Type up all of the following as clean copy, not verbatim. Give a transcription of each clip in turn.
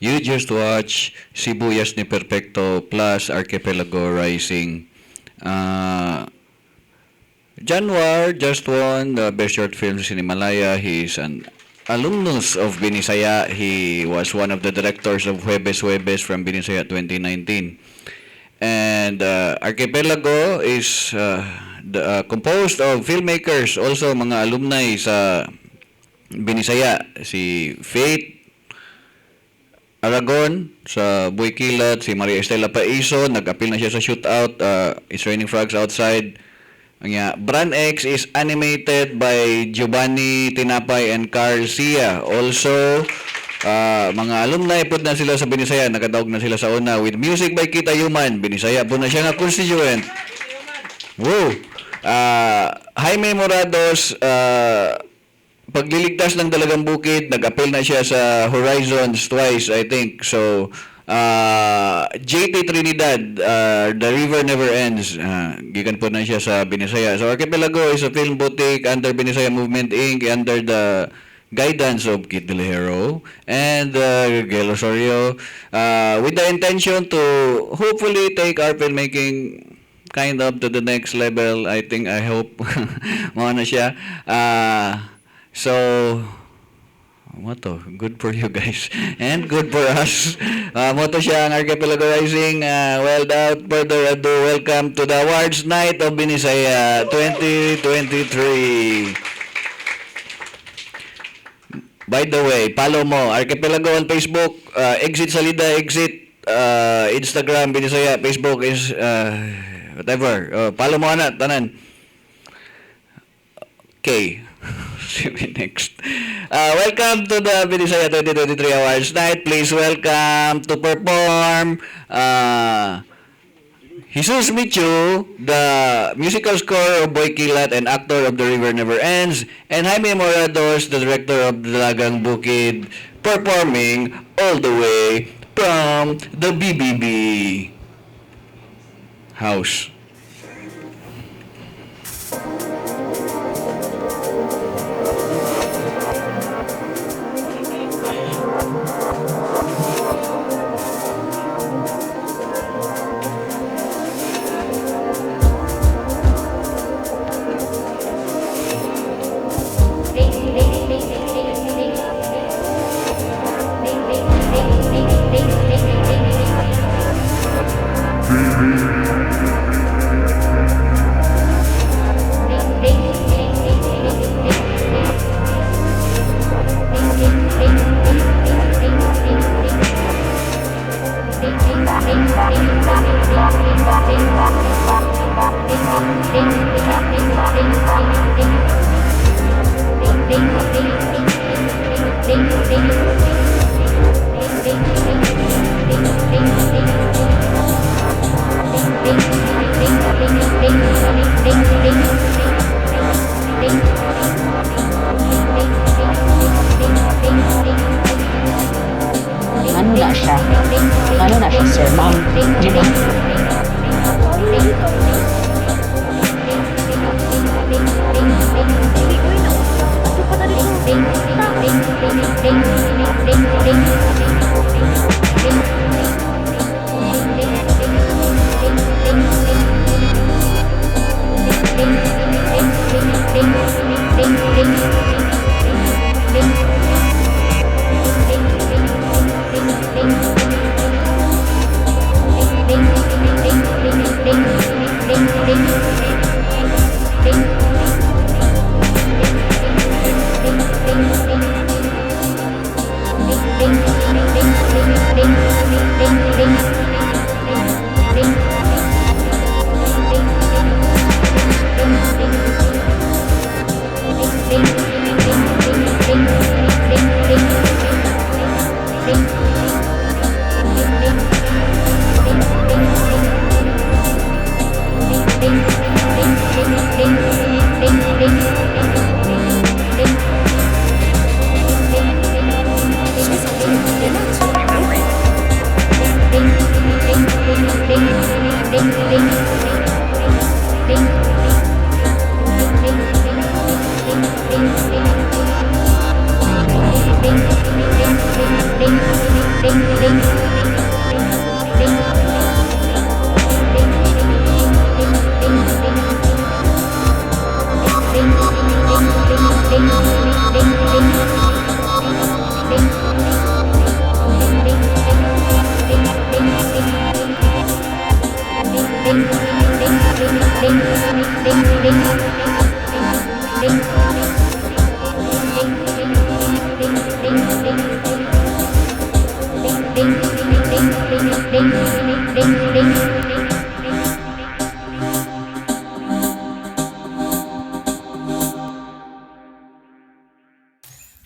You just watch Sibuyas ni Perfecto plus Archipelago Rising. Januar just won the Best Short Film in Himalaya. He's an alumnus of Binisaya. He was one of the directors of Huebes Huebes from Binisaya 2019. And Archipelago is composed of filmmakers, also mga alumni sa Binisaya. Si Faith Aragon sa Buikilat, si Maria Estela Paiso, nag-appeal na siya sa shootout, It's Raining Frogs Outside. Brand X is animated by Giovanni Tinapay and Carl Sia. Also, mga alumni po na sila sa Binisaya, nakadaog na sila sa una with music by Kita Yuman. Binisaya po na siya nga constituent. Woo! Jaime Morados, pagliligtas ng Dalagang Bukid, nag-appeal na siya sa Horizons twice, I think. So, JT Trinidad, The River Never Ends, gikan po na siya sa Binisaya. So, Archipelago is a film boutique under Binisaya Movement Inc., under the guidance of Kit Delhero and Gail Osorio, with the intention to hopefully take our filmmaking kind of to the next level. I hope, mga na siya. So, moto, good for you guys and good for us. Moto siya ang Archipelago Rising. Without further ado, welcome to the awards night of Binisaya 2023. By the way, follow mo Archipelago on Facebook, Exit Salida, Exit, Instagram Binisaya, Facebook is whatever. Follow mo na tanan. Okay. See you next. Welcome to the Binisaya 2023 Awards Night. Please welcome to perform Jesus Michu, the musical score of Boy Kilat and actor of The River Never Ends, and Jaime Morados, the director of Dalagang Bukid, performing all the way from the BBB house. Ano na siya, sir, ma'am? Di ba?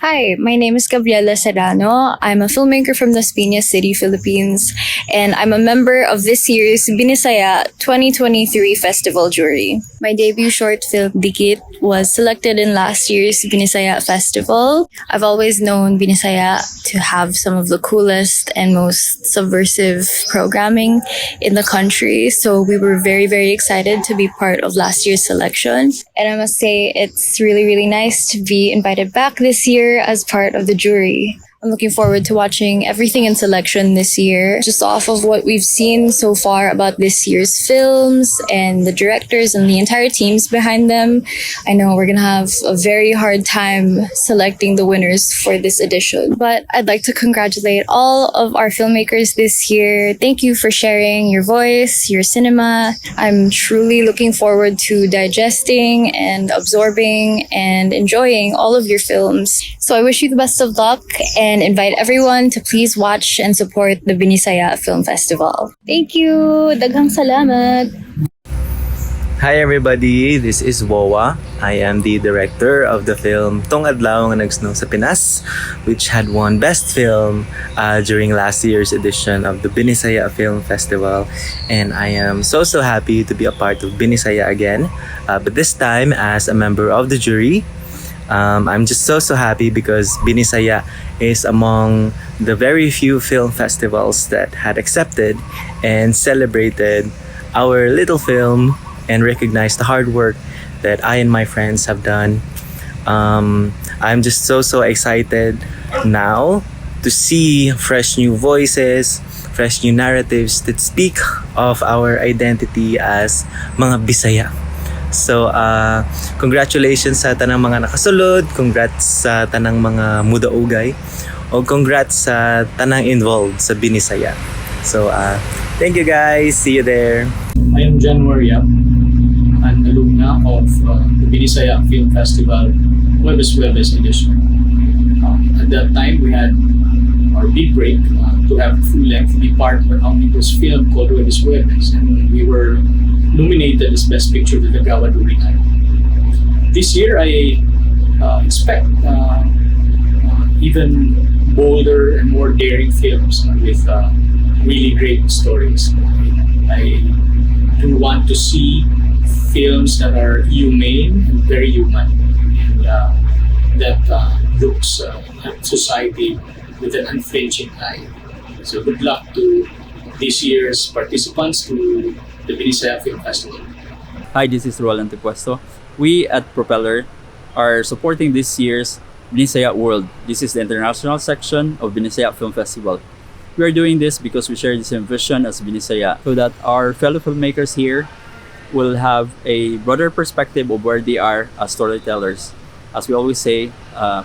Hi, my name is Gabriela Serrano. I'm a filmmaker from Las Piñas City, Philippines, and I'm a member of this year's Binisaya 2023 Festival jury. My debut short film, Dikit, was selected in last year's Binisaya Festival. I've always known Binisaya to have some of the coolest and most subversive programming in the country, so we were very, very excited to be part of last year's selection. And I must say, it's really, really nice to be invited back this year as part of the jury. I'm looking forward to watching everything in selection this year, just off of what we've seen so far about this year's films and the directors and the entire teams behind them. I know we're gonna have a very hard time selecting the winners for this edition, but I'd like to congratulate all of our filmmakers this year. Thank you for sharing your voice, your cinema. I'm truly looking forward to digesting and absorbing and enjoying all of your films. So I wish you the best of luck and invite everyone to please watch and support the Binisaya Film Festival. Thank you! Daghang salamat! Hi everybody, this is Wowa. I am the director of the film Tong Adlaw nga Nagsnow sa Pinas, which had won Best Film during last year's edition of the Binisaya Film Festival. And I am so happy to be a part of Binisaya again, but this time as a member of the jury. I'm just so happy because Binisaya is among the very few film festivals that had accepted and celebrated our little film and recognized the hard work that I and my friends have done. I'm just so excited now to see fresh new voices, fresh new narratives that speak of our identity as mga Bisaya. So, congratulations sa tanang mga nakasulod, congrats sa tanang mga mudaugay, o congrats sa tanang involved sa Binisaya. So, thank you guys. See you there. I am January Yap, an alumna of the Binisaya Film Festival Huwebes edition. At that time, we had our big break to have full length be part of an omnibus film called Huwebes, and we were nominated as Best Picture to the Gawa Durian. This year, I expect even bolder and more daring films with really great stories. I do want to see films that are humane and very human, and that looks at society with an unflinching eye. So good luck to this year's participants, to the Binisaya Film Festival. Hi, this is Roland Tepuesto. We at Propeller are supporting this year's Binisaya World. This is the international section of Binisaya Film Festival. We are doing this because we share the same vision as Binisaya, so that our fellow filmmakers here will have a broader perspective of where they are as storytellers. As we always say,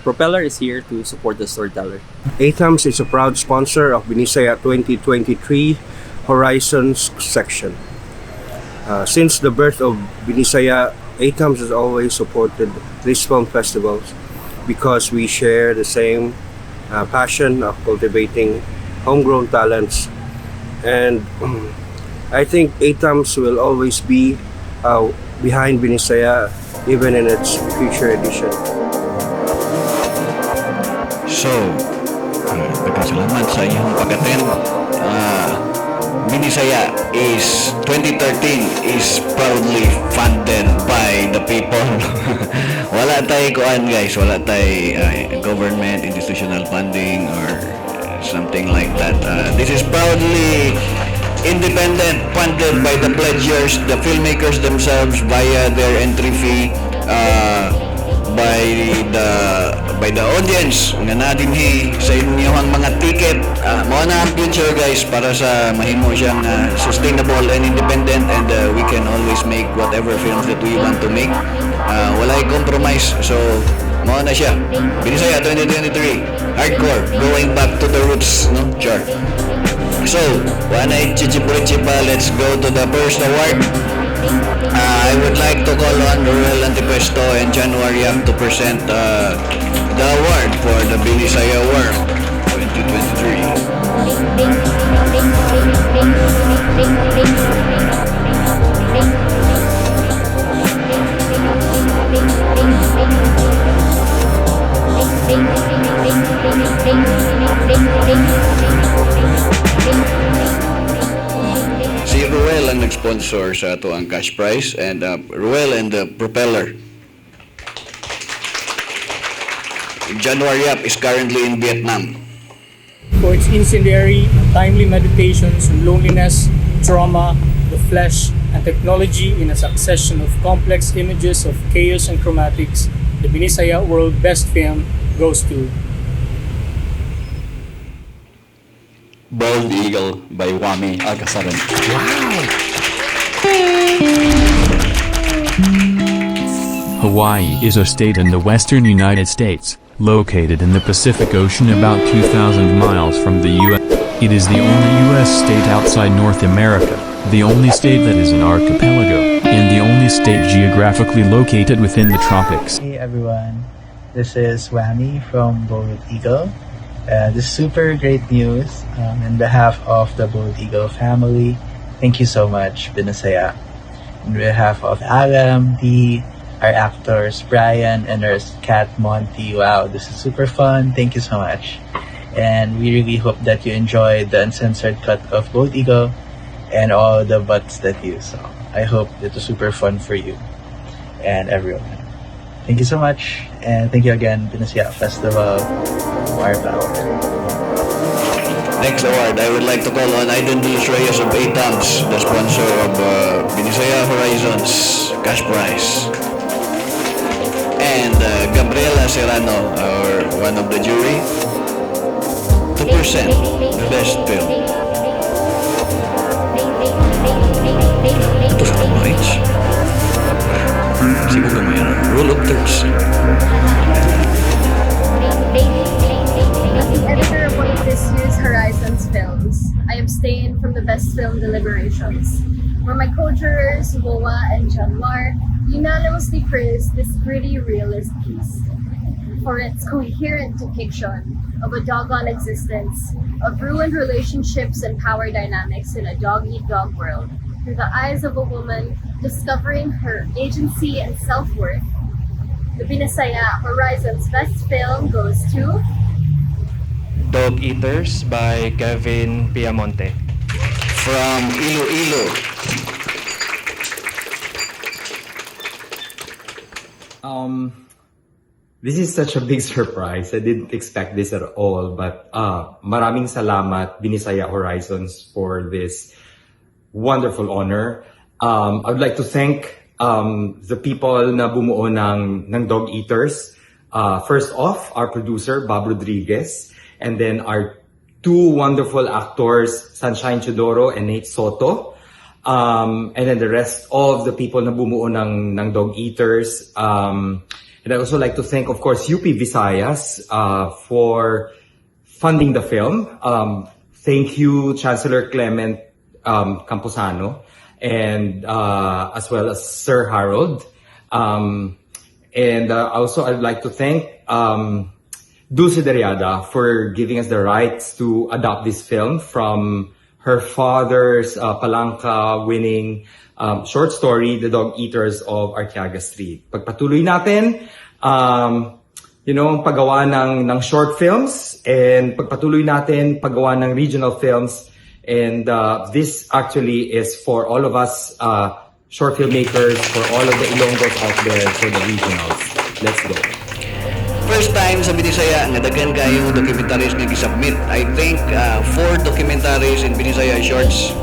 Propeller is here to support the storyteller. ATAMS is a proud sponsor of Binisaya 2023 Horizons section. Since the birth of Binisaya, ATAMS has always supported these film festivals because we share the same passion of cultivating homegrown talents, and I think ATAMS will always be behind Binisaya even in its future edition. So, salamat sa inyong pag-attend. Binisaya is 2013 is proudly funded by the people. Wala tayo kuan guys, wala tayo government institutional funding or something like that. This is proudly independent, funded by the pledgers, the filmmakers themselves via their entry fee, by the by the audience nga nadinhi sa inyong mga ticket. Mao na ang future guys para sa mahimo siyang sustainable and independent, and we can always make whatever films that we want to make. Walay compromise. So mao na siya. Binisaya 2023. Hardcore, going back to the roots, no? Sure. So, wanay chichipuritchi pa, let's go to the first award. I would like to call on Ruel Antipuesto and January to present the award for the Binisaya Award 2023. Si Ruel ang nag-sponsor sa ato ang cash prize, and Ruel and the Propeller. January Up is currently in Vietnam. For its incendiary and timely meditations on loneliness, trauma, the flesh, and technology in a succession of complex images of chaos and chromatics, the Binisaya World Best Film goes to Bald Eagle by Wami Alcasaran. Hawaii is a state in the western United States, located in the Pacific Ocean about 2,000 miles from the U.S. It is the only U.S. state outside North America, the only state that is an archipelago, and the only state geographically located within the tropics. Hey everyone, this is Whammy from Bold Eagle. This is super great news. On behalf of the Bold Eagle family, thank you so much, Binisaya. On behalf of Alam, Dee, our actors, Brian, and our cat, Monty, wow, this is super fun. Thank you so much. And we really hope that you enjoyed the uncensored cut of Bold Eagle and all the butts that you saw. I hope it was super fun for you and everyone. Thank you so much, and thank you again, Binisaya Festival. More power. Next award, I would like to call on Aiden De Los Reyes of ATAMS, the sponsor of Binisaya Horizons cash prize. And Gabriela Serrano, one of the jury, to present the best film. Ito sa rights. Sigo ka mo yan. Rule of thirds. As the editor of one of this year's Horizons films, I abstain from the best film deliberations, where my co-jurors, Woa and Januar, unanimously praised this gritty realist piece for its coherent depiction of a doggone existence, of ruined relationships and power dynamics in a dog-eat-dog world, through the eyes of a woman discovering her agency and self-worth. The Binisaya Horizons Best Film goes to Dog Eaters by Kevin Piamonte. From Iloilo. This is such a big surprise. I didn't expect this at all, but maraming salamat Binisaya Horizons for this wonderful honor. I would like to thank the people na bumuo ng Dog Eaters. First off, our producer, Bob Rodriguez, and then our two wonderful actors, Sunshine Chodoro and Nate Soto. And then the rest of the people na bumuo ng Dog Eaters. And I also like to thank, of course, UP Visayas for funding the film. Thank you, Chancellor Clement Camposano, and as well as Sir Harold. And also I'd like to thank Dulce Deriada for giving us the rights to adopt this film from her father's Palanca-winning short story, The Dog Eaters of Arteaga Street. Pagpatuloy natin, paggawa ng short films, and pagpatuloy natin paggawa ng regional films. And this actually is for all of us short filmmakers, for all of the Ilonggos out there, for the regionals. Let's go. First time sa Binisaya nga daghan kayong documentaries nga gi-submit. I think 4 documentaries in Binisaya shorts.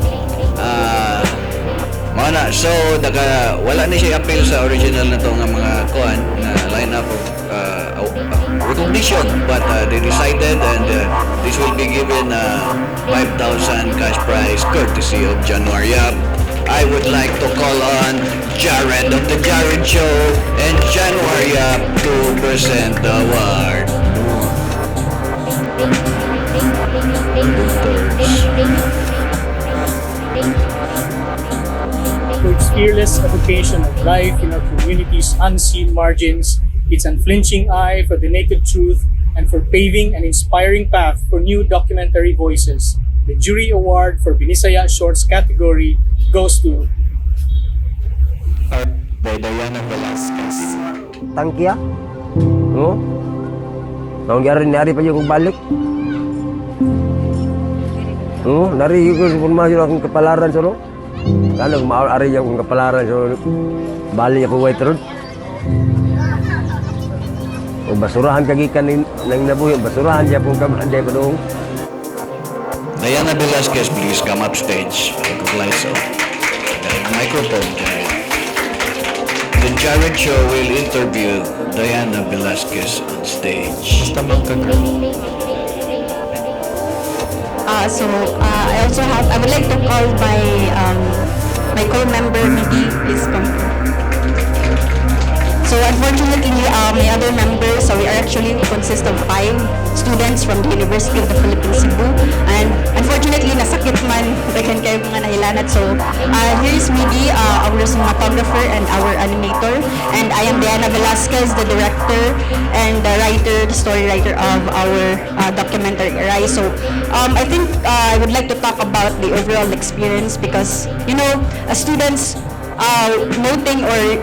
Mana so wala na siya appeal sa original na to nga mga kuan na lineup of recognition, but they decided, and this will be given 5,000 cash prize courtesy of January Up. I would like to call on Jared of the Jared Show and January Up to present the award. For its fearless evocation of life in our community's unseen margins, its unflinching eye for the naked truth, and for paving an inspiring path for new documentary voices. The Jury Award for Binisaya Shorts category goes to By Diana Velasquez. Tangkia. No? Nang nari pa yung balik. No, nari ko informasi akong kapalaran sa no. Kanang maari akong kapalaran sa balik ako white road. O basurahan kagikan nang nabuhi, basurahan siya kung kamande ko doon. Diana Velasquez, please come up stage. Lights off. Microphone. The Jared Show will interview Diana Velasquez on stage. I would like to call my co-member, Midi, please come. So unfortunately, my other members, so we are actually consist of 5 students from the University of the Philippines, Cebu. And unfortunately, nasakit man, daghan kayo mga nahilanat. So here's Midi, our cinematographer and our animator. And I am Diana Velasquez, the director and the writer, the story writer of our documentary Arise. So I think I would like to talk about the overall experience because, you know, as students, noting or,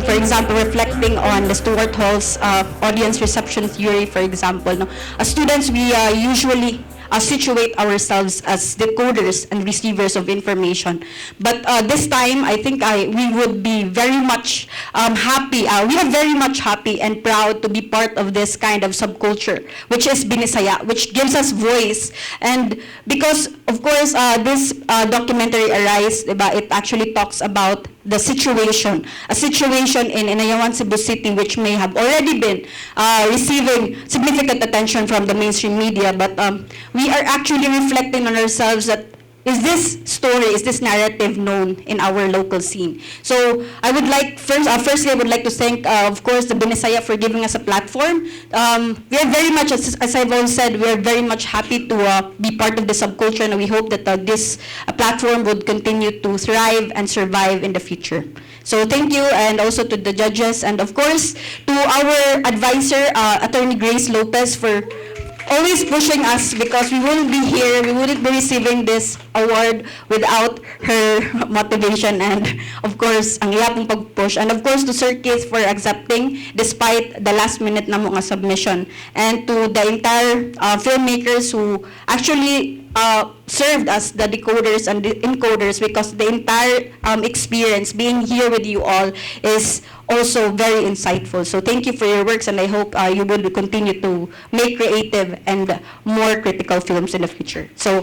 for example, reflecting on the Stuart Hall's audience reception theory, for example, no? As students, we usually situate ourselves as decoders and receivers of information. But this time, I think we would be very much happy. We are very much happy and proud to be part of this kind of subculture, which is Binisaya, which gives us voice. And because, of course, this documentary Arise, diba, it actually talks about the situation, a situation in Inayawan, Cebu City, which may have already been receiving significant attention from the mainstream media, but we are actually reflecting on ourselves that is this story, is this narrative known in our local scene? So I would like, firstly, I would like to thank, of course, the Binisaya for giving us a platform. We are very much, as I've always said, we are very much happy to be part of the subculture, and we hope that this platform would continue to thrive and survive in the future. So thank you, and also to the judges, and of course, to our advisor, Attorney Grace Lopez, for always pushing us, because we wouldn't be here, we wouldn't be receiving this award without her motivation and, of course, ang iyapong pag-push. And of course, to Sir Keith for accepting despite the last minute na mga submission. And to the entire filmmakers who actually served as the decoders and the encoders, because the entire experience being here with you all is also very insightful. So thank you for your works, and I hope you will continue to make creative and more critical films in the future. So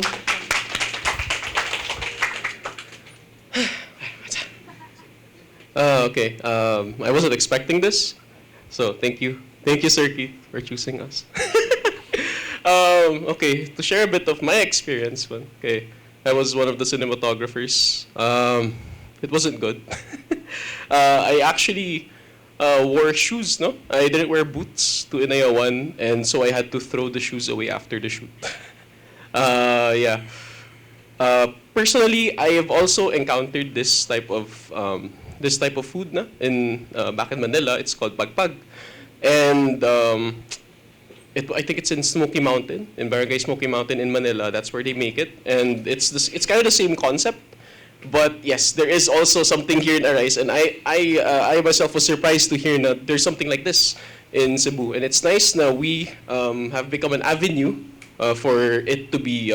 Okay, I wasn't expecting this, so thank you. Thank you, Sir Keith, for choosing us. Okay, to share a bit of my experience, okay, I was one of the cinematographers. It wasn't good. I actually wore shoes, no? I didn't wear boots to Inayawan, and so I had to throw the shoes away after the shoot. Yeah. Personally, I have also encountered this type of food, na? In back in Manila. It's called pagpag, and I think it's in Smoky Mountain, in Barangay Smoky Mountain in Manila. That's where they make it, and it's kind of the same concept. But yes, there is also something here in Arise, and I myself was surprised to hear that there's something like this in Cebu, and it's nice now we have become an avenue for it to be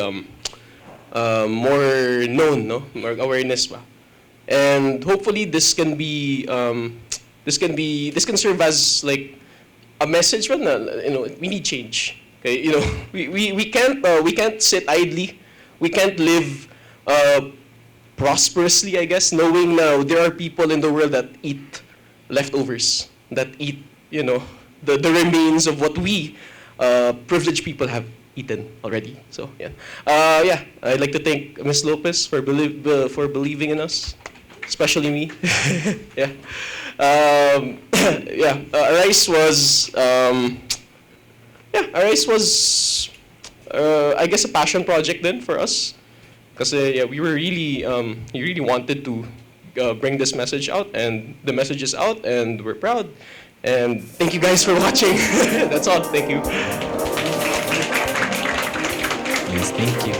more known, no, more awareness ba. And hopefully this can serve as like a message, right? You know, we need change. Okay, you know, we can't sit idly, we can't live prosperously, I guess, knowing now there are people in the world that eat leftovers, that eat, you know, the remains of what we privileged people have eaten already. So yeah, I'd like to thank Ms. Lopez for believing in us, especially me. Yeah, Arise was Arise was I guess a passion project then for us, because we were really we really wanted to bring this message out, and the message is out, and we're proud. And thank you guys for watching. That's all. Thank you. Yes, thank you.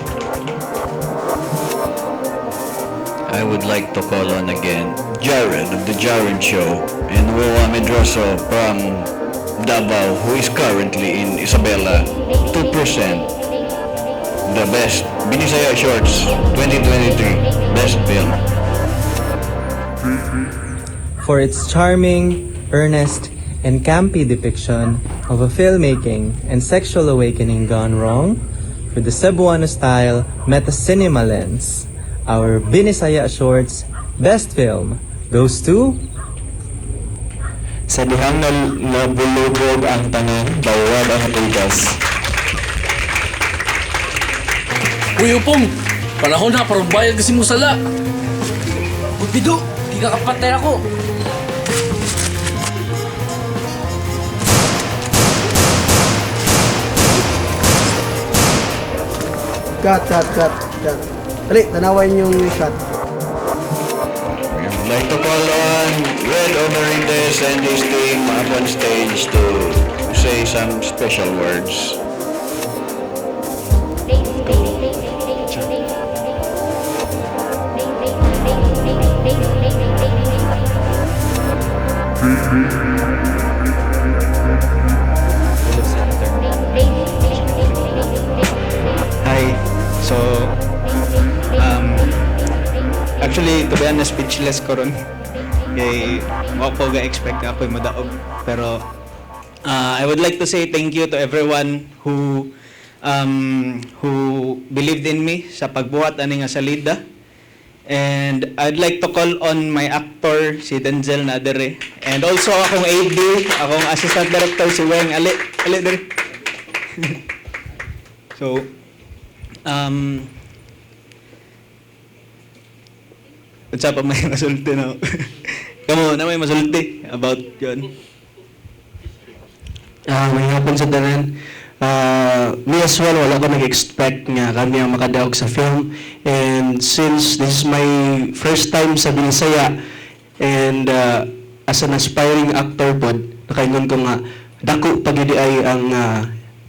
I would like to call on again Jared of the Jared Show and Woa Medroso from Davao, who is currently in Isabela, to present the best Binisaya Shorts 2023 Best Film. For its charming, earnest, and campy depiction of a filmmaking and sexual awakening gone wrong, with the Cebuano-style meta-cinema lens, our Binisaya Shorts Best Film goes to Sa dihang nabulubog ang tanan, bawad ang tugas. Uy, Upong! Panahon na, parang bayad kasi mo sala. Uy, Pido! Di ka kapatay ako! Cut. Dali, tanawan yung shot. I'd like to call on Red Overides and his team up on stage to say some special words. Hi. So, actually, to be honest, speechless ko ron. Kay, ako ga-expect na ako'y madaog. Pero, I would like to say thank you to everyone who believed in me sa pagbuhat ani nga salida. And I'd like to call on my actor, si Denzel Nadere. And also akong AD, akong assistant director, si Weng. Ali dere. So, what's up, may masulti na. Kamu na may masulti about yun. May hapon sa tanan. Me as well, wala ko nag-expect nga kami ang makadaog sa film. And since this is my first time sa Binisaya, and as an aspiring actor po, nakaingon ko nga, dako pagidi ay ang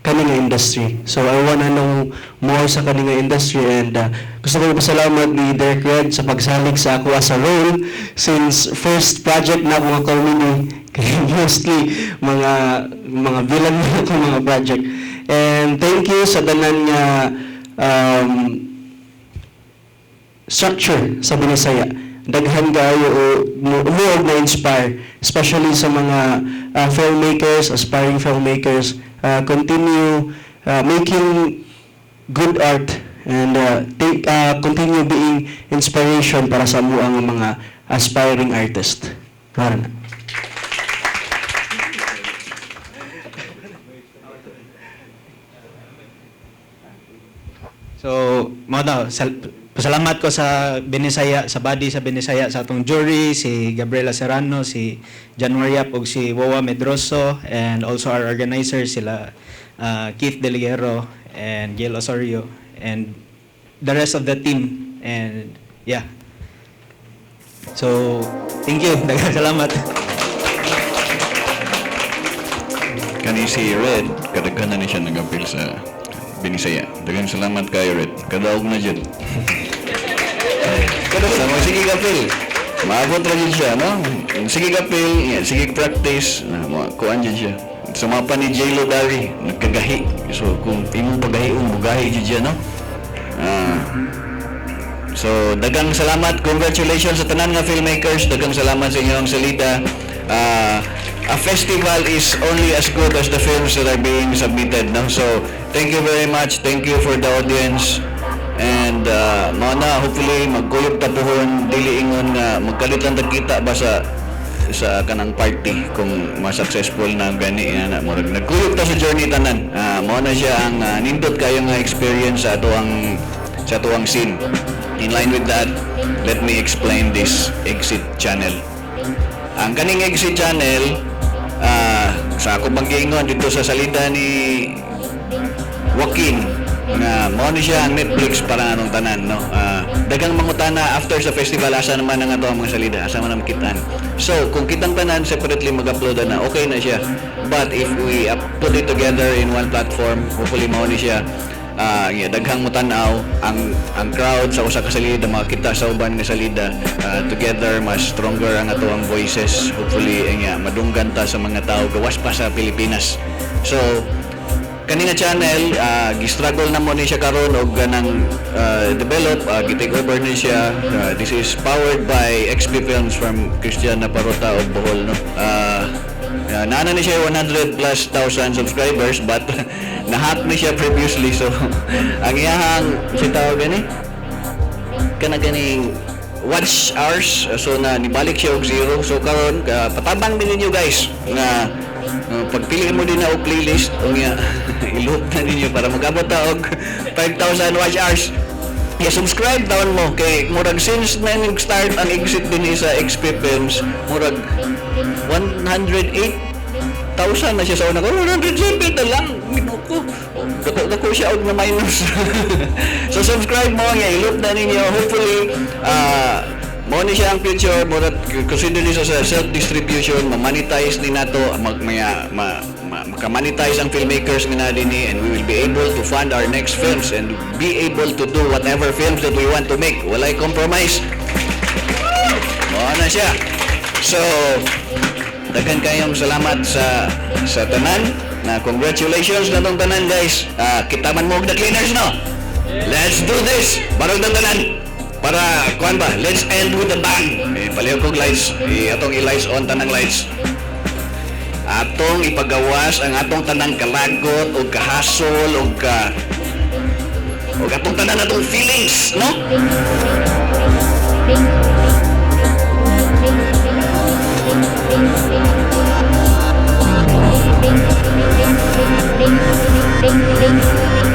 kaninga industry. So I wanna know more sa kaninga industry, and gusto ko pasalamat ni Derek Red sa pagsalig sa ako as a role, since first project na mga comedy, kaya mostly mga villain na ako mga project. And thank you sa tanan nga structure sa Binisaya. Daghan kayo umuog na inspire, especially sa mga filmmakers, aspiring filmmakers. Continue making good art, and continue being inspiration para sa ang mga aspiring artist. Parang So, pasalamat ko sa Binisaya, sa body sa Binisaya, sa atong jury, si Gabriela Serrano, si January Yap, ug si Woa Medroso, and also our organizers, sila Keith Deliguero and Gail Osorio, and the rest of the team. And yeah. So, thank you. Daghang salamat. Kani si Red, kadaghanan na siya nag-appeal sa Binisaya. Daghang salamat kayo, Red. Kadaog na dyan. Sama, sige kapil. Maabot na dyan siya, no? Sige kapil, sige practice. Kuhaan dyan siya. Sumapa ni J. Lodari, nagkagahi. So, kung imong pagahi, bugahi dyan, no? So, daghang salamat. Congratulations sa tanan nga filmmakers. Daghang salamat sa inyong salita. A festival is only as good as the films that are being submitted, no? So, thank you very much. Thank you for the audience. And hopefully magkuyog tapuhon, dili ingon nga magkalitan tagkita ba sa sa kanang party kung ma-successful na gani ana mo nagkuyog ta sa journey tanan. Mao na siya ang nindot kayo nga experience sa tuwang scene. In line with that, let me explain this exit channel. Ang kaning exit channel, sa ako pag-iingon dito sa salida ni Joaquin, na mao ni siya ang Netflix para anong tanan, no? Dagang mangutana after sa festival, asa naman ang ato ang mga salida, asa man ang kitaan. So, kung kitang tanan, separately mag-upload na, okay na siya. But if we put it together in one platform, hopefully mao ni siya, daghang mutanaw ang crowd sa usa ka salida makita sa uban nga salida, together mas stronger ang ato ang voices, hopefully madunggan ta sa mga tao gawas pa sa Pilipinas. So kani nga channel, gi-struggle na mo ni siya karon og ganang develop, gi-take over ni siya. This is powered by XP Films from Christian Naparota of Bohol, no? Naana ni siya 100 plus thousand subscribers, but nahack ni siya previously, so ang iyahang si tawag gani ganing watch hours, so na nibalik siya og zero. So karon patabang din ninyo guys nga pagpili mo din na og playlist o nga iloop na ninyo para mag-abot ta og 5,000 watch hours. Subscribe down mo kay murag since na nag-start ang exit din sa XP Films, murag 108,000 na siya sa una ko. 107 na lang. Ginuko. Dako siya og na minus. So subscribe mo nga, iloop na ninyo. Hopefully, mo ni siya ang future, murag consider niya sa self-distribution, ma-monetize ni nato, maka-monetize ang filmmakers nga na dinhi, and we will be able to fund our next films and be able to do whatever films that we want to make. Walay compromise. Mo na siya. So, daghan kayong salamat sa tanan. Congratulations na tong tanan guys. Kita man mo og the cleaners, no? Let's do this. Barog ng tanan. Para, kuhan ba, let's end with a bang. Palihog kong lights. Atong i-lights on tanang lights. Atong ipagawas ang atong tanang kalagot o kahasol o atong tanan atong feelings, no? Ding, ding, ding, ding, ding, ding, ding.